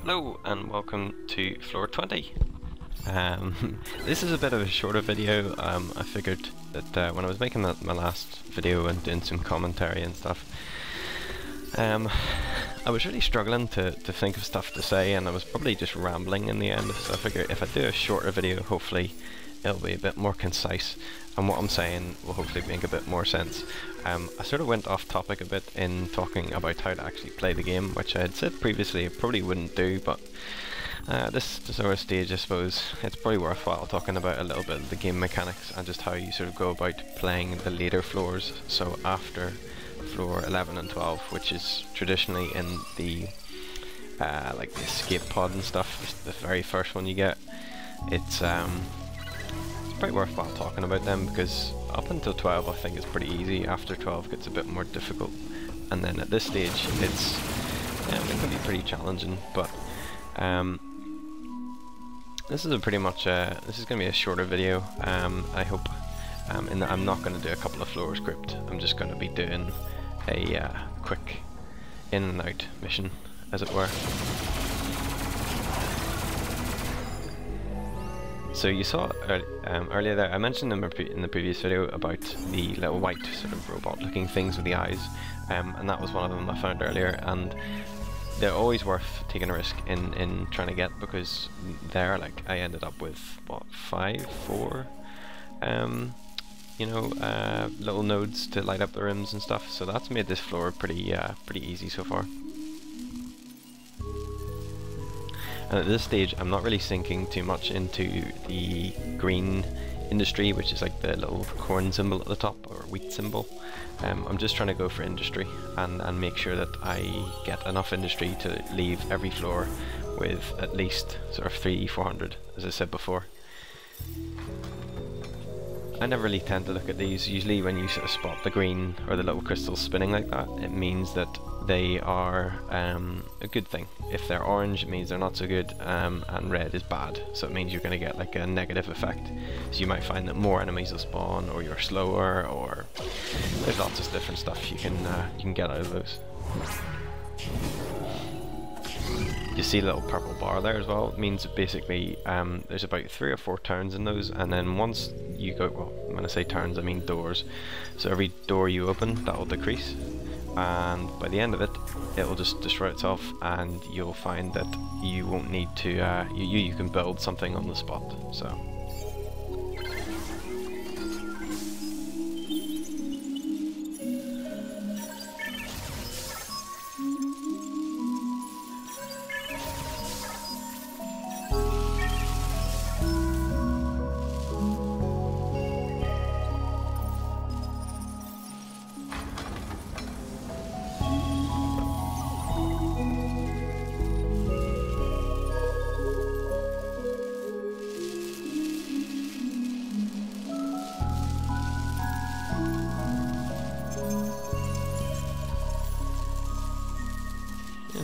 Hello and welcome to Floor 20. This is a bit of a shorter video. I figured that when I was making my last video and doing some commentary and stuff, I was really struggling to think of stuff to say, and I was probably just rambling in the end, so I figured if I do a shorter video, hopefully it'll be a bit more concise and what I'm saying will hopefully make a bit more sense. I sort of went off topic a bit in talking about how to actually play the game, which I had said previously I probably wouldn't do, but this sort of stage I suppose it's probably worthwhile talking about a little bit of the game mechanics and just how you sort of go about playing the later floors. So after floor 11 and 12, which is traditionally in the like the escape pod and stuff, the very first one you get, it's pretty worthwhile talking about them, because up until 12 I think it's pretty easy. After 12 gets a bit more difficult, and then at this stage it's it can be pretty challenging. But this is a pretty much this is going to be a shorter video. I hope in that I'm not going to do a couple of floor script. I'm just going to be doing a quick in and out mission, as it were. So you saw earlier there, I mentioned in the previous video about the little white sort of robot looking things with the eyes, and that was one of them I found earlier, and they're always worth taking a risk in trying to get, because there, like, I ended up with what, 4 you know, little nodes to light up the rooms and stuff, so that's made this floor pretty easy so far. And at this stage I'm not really sinking too much into the green industry, which is like the little corn symbol at the top, or wheat symbol. I'm just trying to go for industry and make sure that I get enough industry to leave every floor with at least sort of 300-400, as I said before. I never really tend to look at these. Usually when you sort of spot the green or the little crystals spinning like that, it means that they are a good thing. If they're orange, it means they're not so good, and red is bad, so it means you're going to get like a negative effect. So you might find that more enemies will spawn, or you're slower, or there's lots of different stuff you can get out of those. You see a little purple bar there as well. It means that basically there's about 3 or 4 turns in those, and then once you go, well, when I say turns I mean doors, so every door you open that will decrease, and by the end of it it will just destroy itself, and you'll find that you won't need to you can build something on the spot. So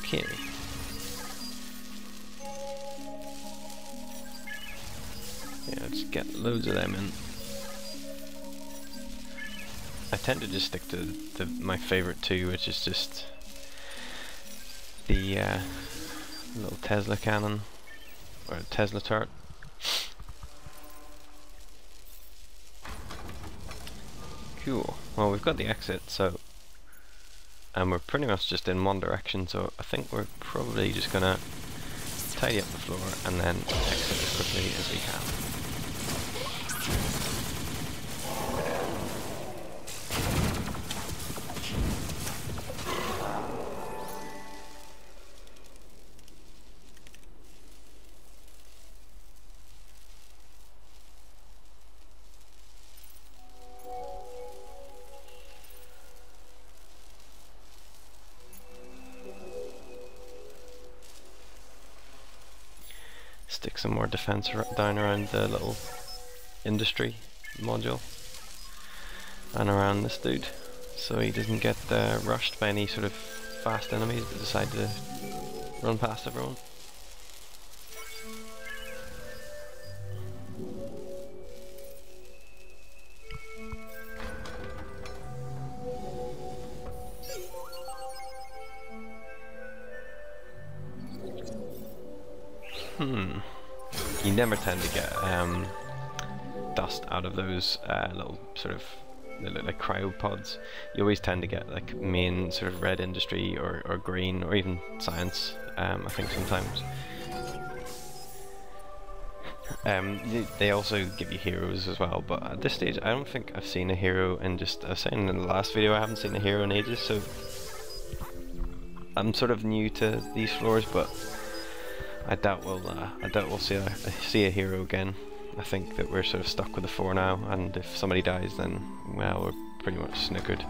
okay. Yeah, let's get loads of them in. I tend to just stick to my favourite 2, which is just the little Tesla cannon, or Tesla turret. Cool. Well, we've got the exit, so and we're pretty much just in one direction, so I think we're probably just gonna tidy up the floor and then exit as quickly as we can. Stick some more defense down around the little industry module and around this dude, so he doesn't get rushed by any sort of fast enemies that decide to run past everyone. You never tend to get dust out of those little sort of, they look like cryopods. You always tend to get like main sort of red industry or green or even science, I think sometimes. They also give you heroes as well, but at this stage I don't think I've seen a hero in just, I was saying in the last video I haven't seen a hero in ages, so I'm sort of new to these floors, but I doubt we'll see a hero again. I think that we're sort of stuck with the 4 now, and if somebody dies then, well, we're pretty much snookered.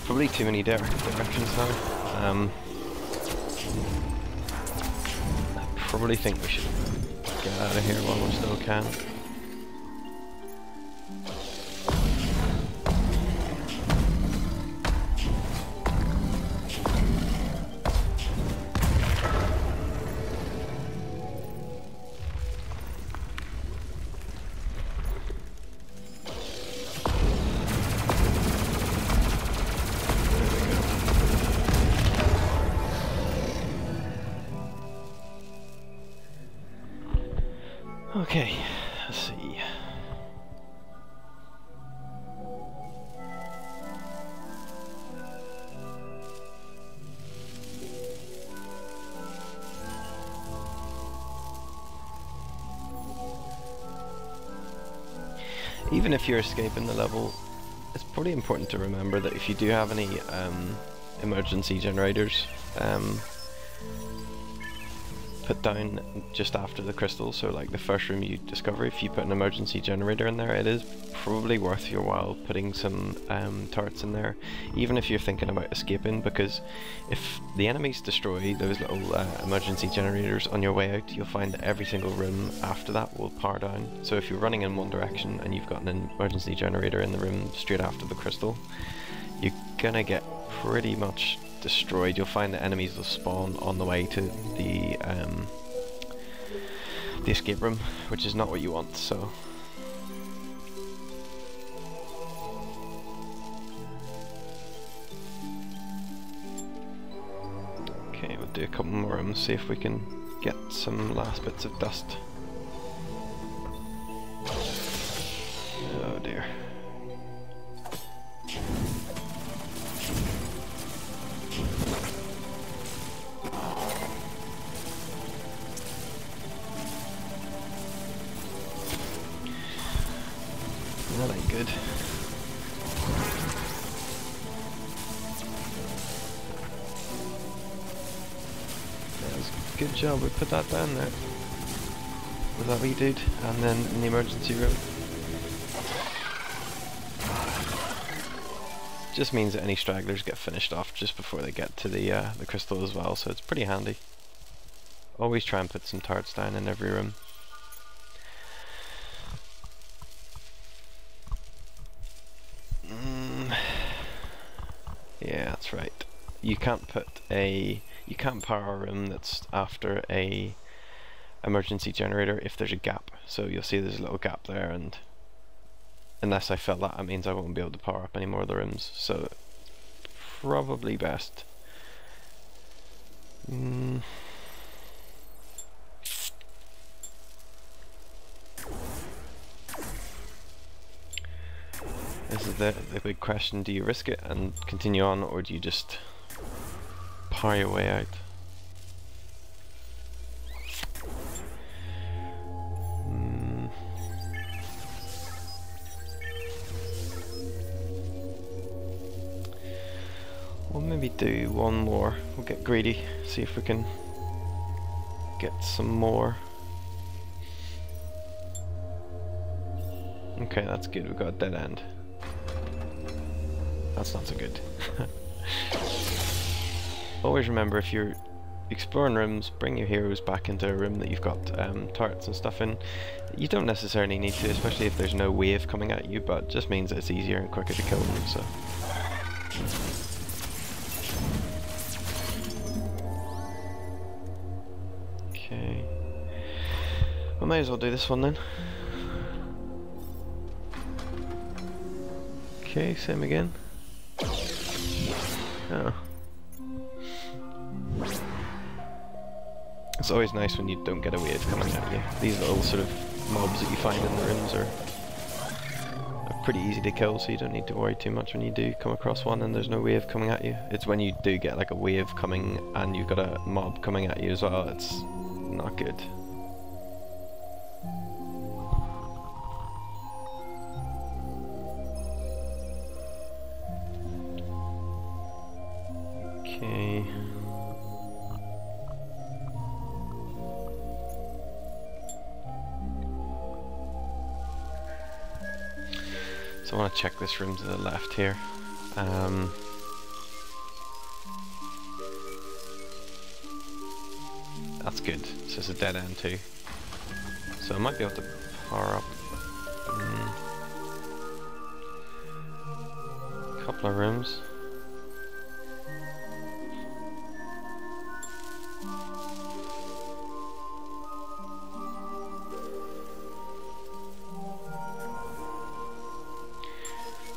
Probably too many directions now. I probably think we should get out of here while we still can. Okay, let's see. Even if you're escaping the level, it's pretty important to remember that if you do have any emergency generators, put down just after the crystal, so like the first room you discover, if you put an emergency generator in there, it is probably worth your while putting some turrets in there, even if you're thinking about escaping, because if the enemies destroy those little emergency generators on your way out, you'll find that every single room after that will power down. So if you're running in one direction and you've got an emergency generator in the room straight after the crystal, you're gonna get pretty much destroyed. You'll find that enemies will spawn on the way to the escape room, which is not what you want, so okay, we'll do a couple more rooms, see if we can get some last bits of dust. Oh dear. That ain't good. That was a good job, we put that down there. With that wee dude, and then in the emergency room. Just means that any stragglers get finished off just before they get to the crystal as well, so it's pretty handy. Always try and put some turrets down in every room. Yeah, that's right. You can't power a room that's after a emergency generator if there's a gap. So you'll see there's a little gap there, and unless I fill that, it means I won't be able to power up any more of the rooms. So probably best. This is the big question: do you risk it and continue on, or do you just power your way out? We'll maybe do one more. We'll get greedy, see if we can get some more. Okay, that's good, we've got a dead end. That's not so good. Always remember, if you're exploring rooms, bring your heroes back into a room that you've got turrets and stuff in. You don't necessarily need to, especially if there's no wave coming at you, but it just means that it's easier and quicker to kill them, so. Okay. We may as well do this one then. Okay, same again. Oh. It's always nice when you don't get a wave coming at you. These little sort of mobs that you find in the rooms are pretty easy to kill, so you don't need to worry too much when you do come across one and there's no wave coming at you. It's when you do get like a wave coming and you've got a mob coming at you as well, it's not good. Okay. So I want to check this room to the left here. That's good. So it's a dead end too. So I might be able to power up a couple of rooms.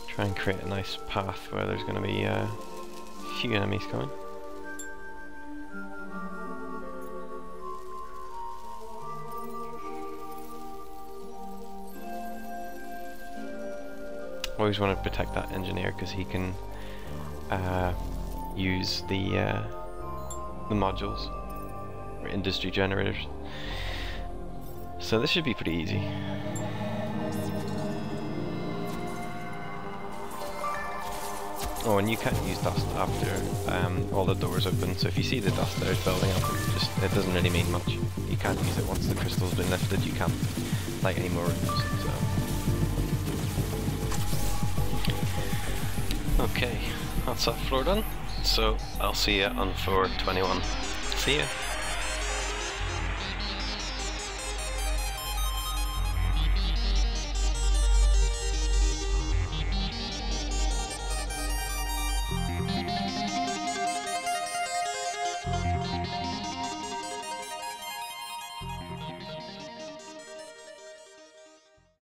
Try and create a nice path where there's going to be a few enemies coming. Always want to protect that engineer because he can use the modules or industry generators. So this should be pretty easy. Oh, and you can't use dust after all the doors open, so if you see the dust there building up, it doesn't really mean much. You can't use it once the crystal's been lifted, you can't light any more rooms, so. Okay, that's that floor done, so I'll see you on floor 21. See ya!